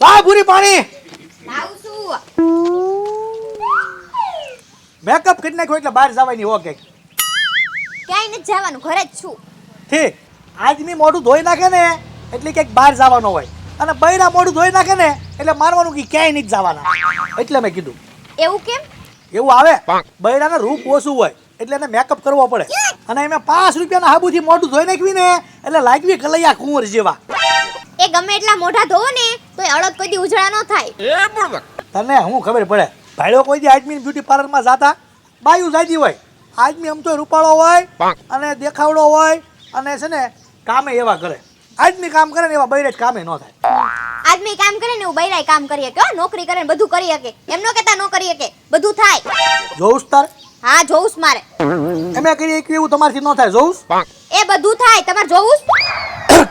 લાવ પૂરી પાણી. લાવું છું. મેકઅપ કરી નાખ્યો એટલે બહાર જવાની હો કે ક્યાંય નથી જવાનું, ઘરે જ છું. ઠીક. આદમી મોઢું ધોઈ નાખે ને એટલે કંઈક બહાર જવાનો હોય, અને બૈરા મોઢું ધોઈ નાખે ને એટલે મારવાનું કે ક્યાંય નથી જવાના. એટલે મેં કીધું એવું કેમ? એવું આવે. બૈરાને રૂપ ઓછું હોય એટલે એને મેકઅપ કરવો પડે, અને એમાં 5 રૂપિયાના હાબુથી મોઢું ધોઈ નાખવી ને એટલે લાગવી કલૈયા કુંવર જેવા. એ ગમે એટલા મોઢા ધોવો ને તોય અડદ કોઈ દી ઉજળા ન થાય. તને હું ખબર પડે? ભાઈઓ કોઈ દી આદમી બ્યુટી પાર્લરમાં જાતા? બાયું જાતી હોય. આદમી આમ તો રૂપાળો હોય અને દેખાવડો હોય અને છે ને કામે એવા કરે. આદમી કામ કરે ને એવા બૈરે જ કામે ન થાય. આદમી કામ કરે ને એવું બૈરાય કામ કરી શકે, હો. નોકરી કરે ને બધું કરી શકે, એમ નો કહેતા ન કરી શકે, બધું થાય. જોઉસ તાર હા જોઉસ મારે. એમે કરી એક એવું તમારથી ન થાય. જોઉસ એ બધું થાય, તમારે જોવું?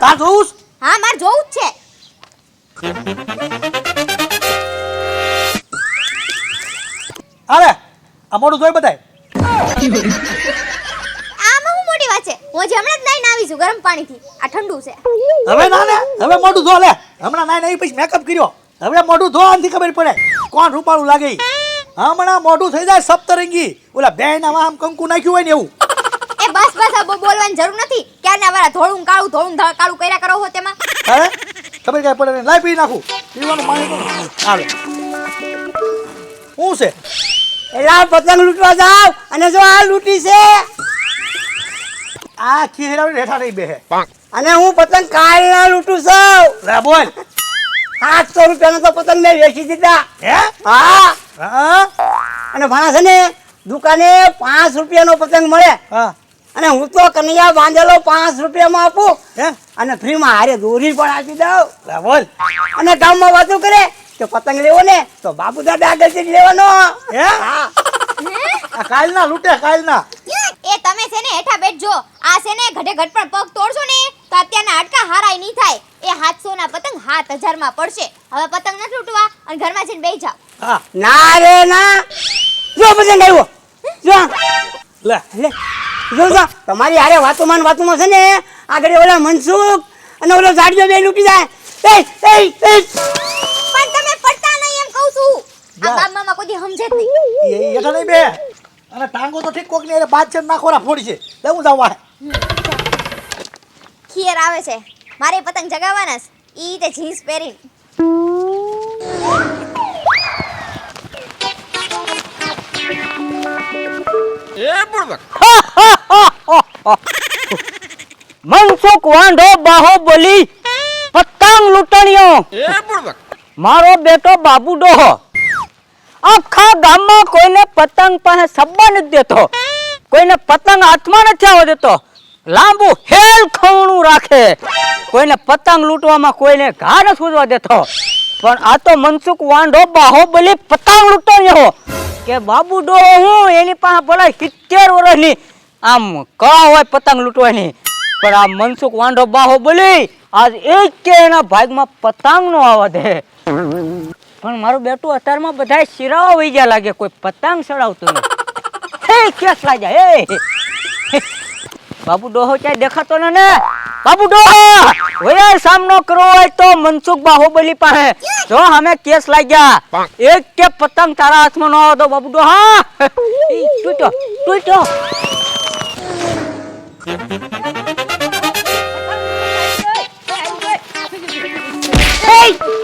તાર જોઉસ. હા મારે જોવું જ છે. અરે આ મોઢું ધોઈ બતાય. આમાં હું મોટી વાત છે, હું હજી હમણાં જ નાઈને આવી છું ગરમ પાણીથી. આ ઠંડુ છે. હવે ના ને, હવે મોઢું ધો લે. હમણાં ના નહીં પછી મેકઅપ કર્યો. હવે મોઢું ધો, આનથી ખબર પડે કોણ રૂપાળું લાગે. હમણાં મોઢું થઈ જાય સપ્તરંગી, ઓલા બેન આમ કંકુ નાખ્યું હોય ને એવું. એ બસ બસ આ બોલવાની જરૂર નથી. ક્યારના વાળા ધોળું કાળું કાળું કર્યા કરો હો તેમાં. અરે ખબર કાંઈ પડે નહીં. લાઈ પી નાખું. પીવાનું પાણી તો હાલે. શું છે? એલા પતંગ લૂંટવા જાવ અને જો આ લૂંટી છે, આ ખીહરાવી હેઠા નહીં બેહે. અને હું પતંગ કાલના લૂંટું છું. લે બોલ. 700 રૂપિયાનો તો પતંગ મેં વેચી દીધા. હે? હા, હા અને ભાણા છે ને દુકાને 5 રૂપિયાનો પતંગ મળે, હા. અને હું તો કનૈયા બાંધેલો 5 રૂપિયામાં આપું હે? અને ફ્રીમાં હારે દોરી પણ આપી દઉં. લે બોલ. અને ગામમાં વાતો કરે કે પતંગ લેવો ને તો બાબુ દાદા આગળથી જ લેવાનો. હે? હા, આ કાલના લૂંટે કાલના. એ તમે છે ને હેઠા બેઠજો. આ છે ને ઘટે ઘટ પણ પગ તોડશો ને તો અત્યારના હાડકા હારાય નહીં થાય. એ 700 ના પતંગ 7000 માં પડશે. હવે પતંગ નથી લૂંટવા અને ઘરમાં જઈને બેસી જાવ. હા ના રે ના, જો પતંગ આવ્યો. જો લે. લે, જો તમારી હારે વાતોમાં છે ને આગળ ઓલા મનસુખ અને ઓલો જાડિયો બે લૂંટી જાય. પણ તમે પડતા નહીં એમ કહું છું. આ ગામમાં કોઈ દી સમજે જ નહીં. એ હેઠા નહીં બે. અને ટાંગો તો ઠીક કોક ની બાદ છે નાખોરા ફોડી છે. લે હું જાવ. ખીર આવે છે, મારે પતંગ જગાવવાના છે. ઈ તે જીન્સ પહેરી. મનસુખ વાંઢો બાહોબલી પતંગ લૂંટણીયો મારો બેટો બાબુ ડોહો આખા ગામમાં કોઈને પતંગ પાસે સબ્બા નથી દેતો, કોઈને પતંગ હાથમાં નથી આવવા દેતો, લાંબુ હેલ ખવણું રાખે, કોઈને પતંગ લૂંટવામાં કોઈને ઘા નથી સૂઝવા દેતો. પણ આ તો મનસુખ વાંઢો બાહોબલી પતંગ લૂંટણીયો કે બાબુ ડોહો હું એની પાસે ભલા 70 વર્ષની આમ કળા હોય પતંગ લૂંટવાની. પણ આ મનસુખ વાંઢો બાહોબલી આજ એક કે એના ભાગમાં પતંગ નો આવવા દે. પણ મારું બેટું અત્યારમાં બધા શિરાવા વહી ગયા લાગે, કોઈ પતંગ ચડાવતું નહીં. હે કેસ લાગ્યા. હે બાબુ ડોહો ક્યાંય દેખાતો ને? બાબુ ડોહો ઓય સામનો કરવો હોય તો મનસુખ બાહોબલી પાસે જો અમે કેસ લાગ્યા. એક કે પતંગ તારા હાથમાં ન આવતો બાબુ ડોહા. તૂટ્યો તૂટ્યો.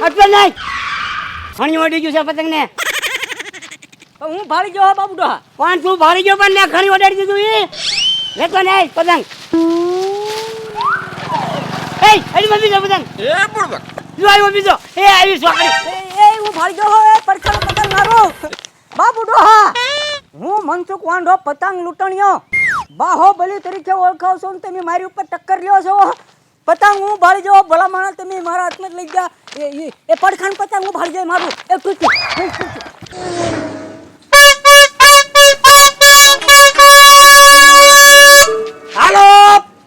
એટલે નહીં ખણી ઓડી ગયું છે પતંગ ને. હું ભાળી ગયો બાબુ ડોહા. પણ તું ભાળી ગયો પણ ને ખણી ઓડાડી દીધું. એ લેતો નહીં પતંગ. એ હજી બીજો પતંગ. જો આવ્યો બીજો. એ આવી છોકરી. એ હું ભાળી ગયો હે પડખાનો પતંગ મારો. બાબુ ડોહા હું મનસુખ વાંઢો પતંગ લૂંટણીયો બાહોબલી તરીકે ઓળખાવ છો. તમે મારી ઉપર ટક્કર લ્યો છો. પતંગ હું ભાળી જવો ભલા માણસ, તમે મારા હાથમાં જ લઈ ગયા. એ પડખાન પતંગ હું ભાળી જાય મારું. એ તૂટ્યું. હાલો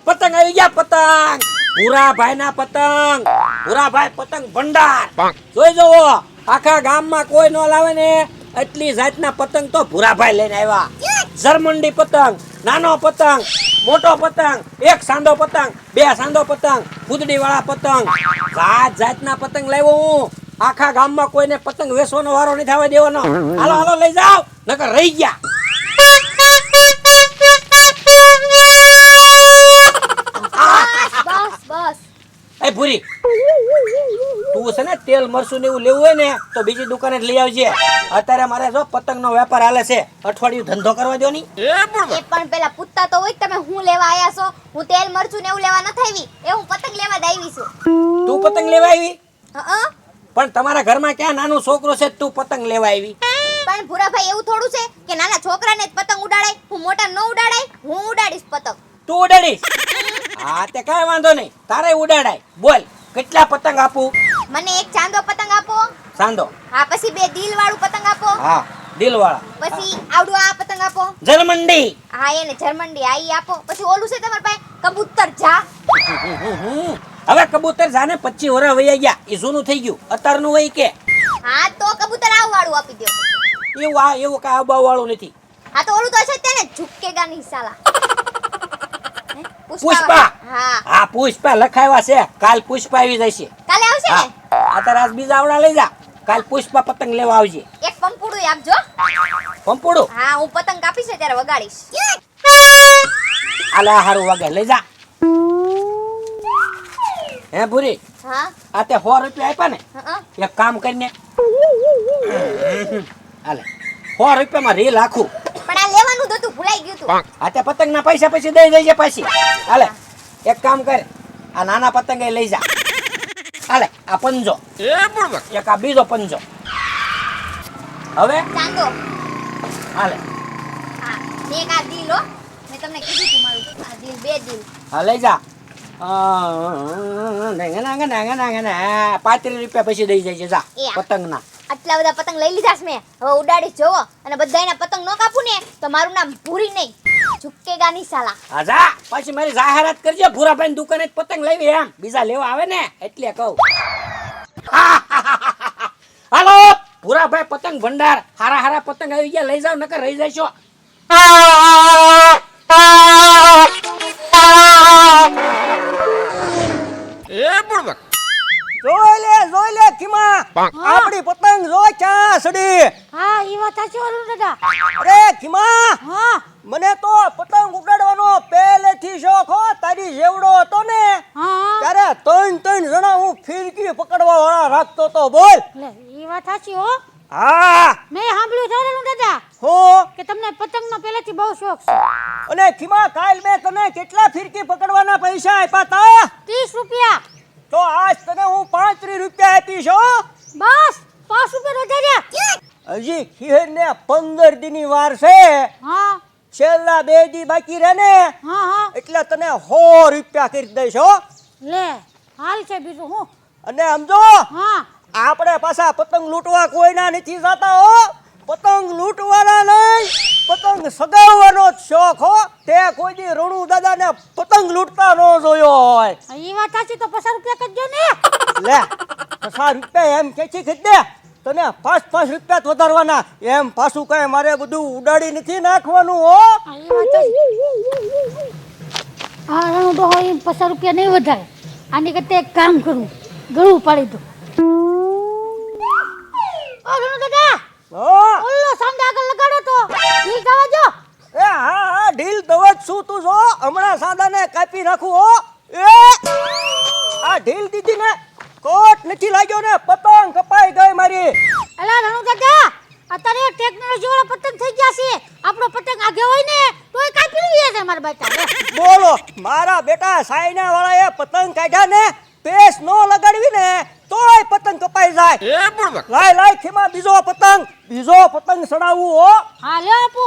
પતંગ આવી ગયા. પતંગ ભૂરાભાઈ ના પતંગ. ભૂરાભાઈ પતંગ ભંડાર જોઈ જવો. આખા ગામમાં કોઈ ન લાવે ને એટલી જાતના પતંગ તો ભૂરાભાઈ લઈને આવ્યા. જર્મંડી પતંગ, નાનો પતંગ, મોટો પતંગ, એક સાંધો પતંગ, બે સાંધો પતંગ, ફૂદડી વાળા પતંગ, જાત જાતના પતંગ લાવ્યો હું. આખા ગામમાં કોઈને પતંગ વેચવાનો વારો નહીં થવા દેવાનો. હાલો હાલો લઈ જાઓ, નકર રહી ગયા. બસ બસ એ ભૂરી, તું છે ને તેલ મરસું ને એવું લેવું હોય ને તો બીજી દુકાને જ લઈ આવજે. અત્યારે મારે જો પતંગનો વેપાર હાલે છે, અઠવાડિયું ધંધો કરવા દો ની. એ પણ પેલા પૂછતા તો હોય કે તમે હું લેવા આયા છો. હું તેલ મરચું ને એવું લેવા નથી આવી, એ હું પતંગ લેવા જ આવી છું. તું પતંગ લેવા આવી? હં? પણ તમારા ઘરમાં ક્યાં નાનું છોકરો છે તું પતંગ લેવા આવી? પણ ભૂરાભાઈ એવું થોડું છે કે નાના છોકરાને જ પતંગ ઉડાડાય, હું મોટા ન ઉડાડાય. હું ઉડાડીશ પતંગ. તું ઉડાડીશ? હા તે કાંઈ વાંધો નહીં, તારે ઉડાડાય. બોલ કેટલા પતંગ આપું? મને એક ચાંદો પતંગ આપો. સાંધો? હા, પછી બે દિલ વાળું પતંગ આપો. હા દિલવાળા. પછી આવડું આ પતંગ આપો. જર્મંડી. હા એને જર્મંડી આ ઈ આપો. પછી ઓલું છે તમારી પાસે કબૂતર જા. હવે કબૂતર જાને 25 વર્ષ વયા ગયા, એ જૂનું થઈ ગયું. અત્યારનું હોય કે? હા તો કબૂતર આવ વાળું આપી દો. એવું કાંઈ અબાવ વાળું નથી. હા તો ઓલું તો છે તેને ઝુકેગા નહીં સાલા. હે? પુષ્પા. હા હા પુષ્પા લખાવ્યા છે, કાલ પુષ્પા આવી જશે. કાલે આવશે હા ને. અત્યારે આજ બીજા આવડા લઈ જા, કાલ પુષ્પા પતંગ લેવા આવજે. એક પંપુડું આપજો. પંપુડું? હા હું પતંગ કાપીશ ને ત્યારે વગાડીશ. આલે હારું વાગે લઈ જા. હે ભૂરી, હા આ તે 100 રૂપિયા આપ્યા ને, હા એક કામ કરીને હાલે 100 રૂપિયામાં રીલ આખું. પણ આ લેવાનું હતું, ભૂલાઈ ગયું તું. આ તે પતંગના પૈસા પછી દઈ દેજે પાછી. હાલે એક કામ કર, આ નાના પતંગ એ લઈ જા. હાલે આ પંજો, એક આ બીજો પંજો. હવે ચાંદો. હાલે હા ને એક આ દિલ હો. મેં તમને કીધું તું મારું આ દિલ, બે દિલ. હા લઈ જા. 35 રૂપિયા પછી દઈ જાય જા એ. પતંગના. આટલા બધા પતંગ લઈ લીધા છે મેં, હવે ઉડાડીશ જોવો. અને બધાયના પતંગ ન કાપું ને તો મારું નામ ભૂરી નહીં, ઝુકેગા નહીં સાલા. હા જા, પછી મારી જાહેરાત કરજે, ભૂરાભાઈ દુકાને જ પતંગ લેવી એમ, બીજા લેવા આવે ને એટલે કહું. હાલો ભૂરાભાઈ પતંગ ભંડાર, હારા હારા પતંગ આવી ગયા, લઈ જાવ નકર રહી જશો. જોઈ લે કીમા, આપણી પતંગ જો ક્યાં સડી. હા ઈ વાત સાચી વાળું દાદા. અરે કીમા, હા મને તો પતંગ ઉડાડવાનો પહેલેથી શોખ હો. તારી જેવડો હતો ને હા ત્યારે 3 જણા હું ફિરકી પકડવા વાળા રાખતો તો. બોલ. લે ઈ વાત સાચી હો. હા મેં સાંભળ્યું છે ને દાદા હું કે તમને પતંગનો પહેલેથી બહુ શોખ છે. અને કીમા કાલ મેં તને કેટલા ફિરકી પકડવાના પૈસા આપ્યા તા? 30 રૂપિયા. તો આજ તને હું 35 રૂપિયા આપીશ હો. બસ 5 રૂપિયા વધાર્યા. હજી ખીર ને 15 દીની વાર છે, હા છેલ્લા 2 દી બાકી રહે ને હા હા એટલે તને 100 રૂપિયા કરી દઈશ હો. લે હાલ છે બીજું હું. અને સમજો, હા આપણે પાછા પતંગ લૂંટવા કોઈના નથી જતા હો. પતંગ લૂંટવાના નહીં, પતંગ સગાવવાનો જ શોખ હો. તે કોઈ દી રણુ દાદાને પતંગ લૂંટતા ન જોયો હોય. ઈ વાત સાચી, તો 50 રૂપિયા કરજો ને. લે 50 રૂપિયા એમ ખેંચી ખીચ દે, તને 5 રૂપિયા જ વધારવાના. એમ પાછું કઈ મારે બધું ઉડાડી નથી નાખવાનું હો. ઈ વાત સાચી. હા રણો તો હોય 50 રૂપિયા નહીં વધારે. આની કરતા એક કામ કરું, ગળું પાડી દો. ઓ રણો દાદા, હા ઓલો સાંડા આગળ લગાડો તો ઈ જવા જો. એ હા ઢીલ દવત શું તું જો, હમણાં સાદાને કાપી નાખું હો. એ આ ઢીલ દીધી ને કોટ નથી લાગ્યો ને, પતંગ કપાઈ ગઈ મારી. અલા રણુ દાદા, અત્યારે ટેકનોલોજી વાળા પતંગ થઈ ગયા છે. આપણો પતંગ આગે હોય ને તોય કાપી લઈએ છે મારા બેટા. બોલો, મારા બેટા સાયના વાળાએ પતંગ કાઢ્યા ને, પેસ નો લગાડવી ને તોય પતંગ કપાઈ જાય. લાય ખીમા બીજો પતંગ સડાવવું હો. હા લે આપો.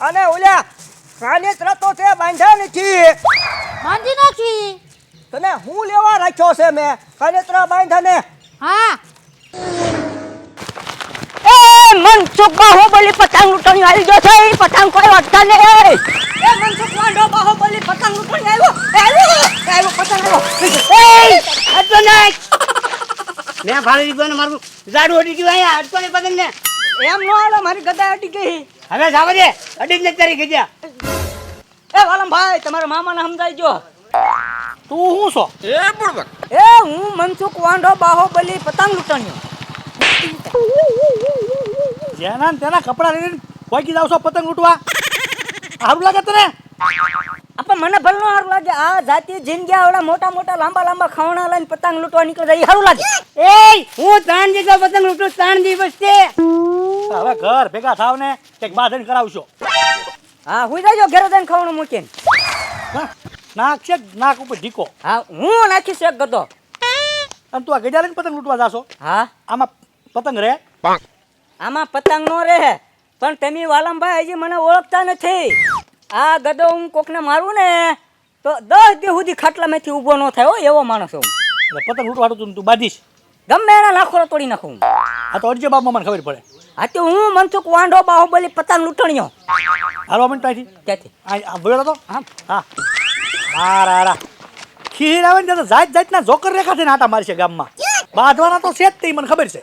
અને ઓલ્યા કાનેતરા તો તે બાંધ્યા નથી. બાંધી નાખી. તને હું લેવા રાખ્યો છે મેં કાનેતરા બાંધ્યા ને. હા એ મનસુખ બાહુબલી પતંગ લૂંટણી આવી ગયો છે. પતંગ કોઈ વધતા નહીં. એ મનસુખ વાંઢો બાહુબલી પતંગ લૂંટણી આવ્યો પતંગ મેં ફાળી દીધો ને મારું ઝાડુ અડી ગયું અહીંયા અડતો ને પતંગ ને. એમ નો હાલે, મારી ગદા અટી ગઈ. હવે જાવા દે, અડી જ નથી તારી ગયા. એ વાલમ ભાઈ, તમારા મામાને સમજાઈ ગયો. તું શું છો? એ હું મનસુખ વાંઢો બાહુબલી પતંગ લૂંટણીયો. જેના ને તેના કપડાં લઈને કોઈ જાવ છો પતંગ લૂંટવા? સારું લાગે તને? આપણ મને ભલનો સારું લાગે. આ જાતિ જિંદગી આવડા મોટા મોટા લાંબા લાંબા ખાવણા લઈને પતંગ લૂંટવા નીકળી જાય, સારું લાગે. એ હું 3 દિવસ પતંગ લૂંટું, 3 દિવસ છે. હવે ઘર ભેગા થાવ ને કંઈક બાંધણ કરાવશો. હા હુઈ જાજો ઘરે જઈને ખાવાનું મૂકીને. હા, નાક છે નાક ઉપર ઢીકો. હા હું નાખીશ એક ગતો. અને તું આ ગજા લઈને પતંગ લૂંટવા જાશો? હા આમાં પતંગ રહે? આમાં પતંગ નો રહે, પણ તમે વાલમભાઈ હજી મને ઓળખતા નથી. આ ગદો હું કોકને મારું ને તો 10 દી સુધી ખાટલામાંથી ઊભો ન થાય હો, એવો માણસ હું. એટલે પતંગ લૂંટવાડું તું બાંધીશ? ગમે એના લાખોરો તોડી નાખું. આ તો અડજે બાપમાં મને ખબર પડે. હા તો હું મનસુખ વાંઢો બાહુબલી પતંગ લૂંટણીયો. હાલો મિનિટ ત્યાંથી ક્યાંથી? આ બોલો તો. હા હા હારા ખીર આવે ને તો જાત જાતના જોકર રેખા થઈને આટા મારશે ગામમાં. બાંધવાના તો છે જ તે મને ખબર છે.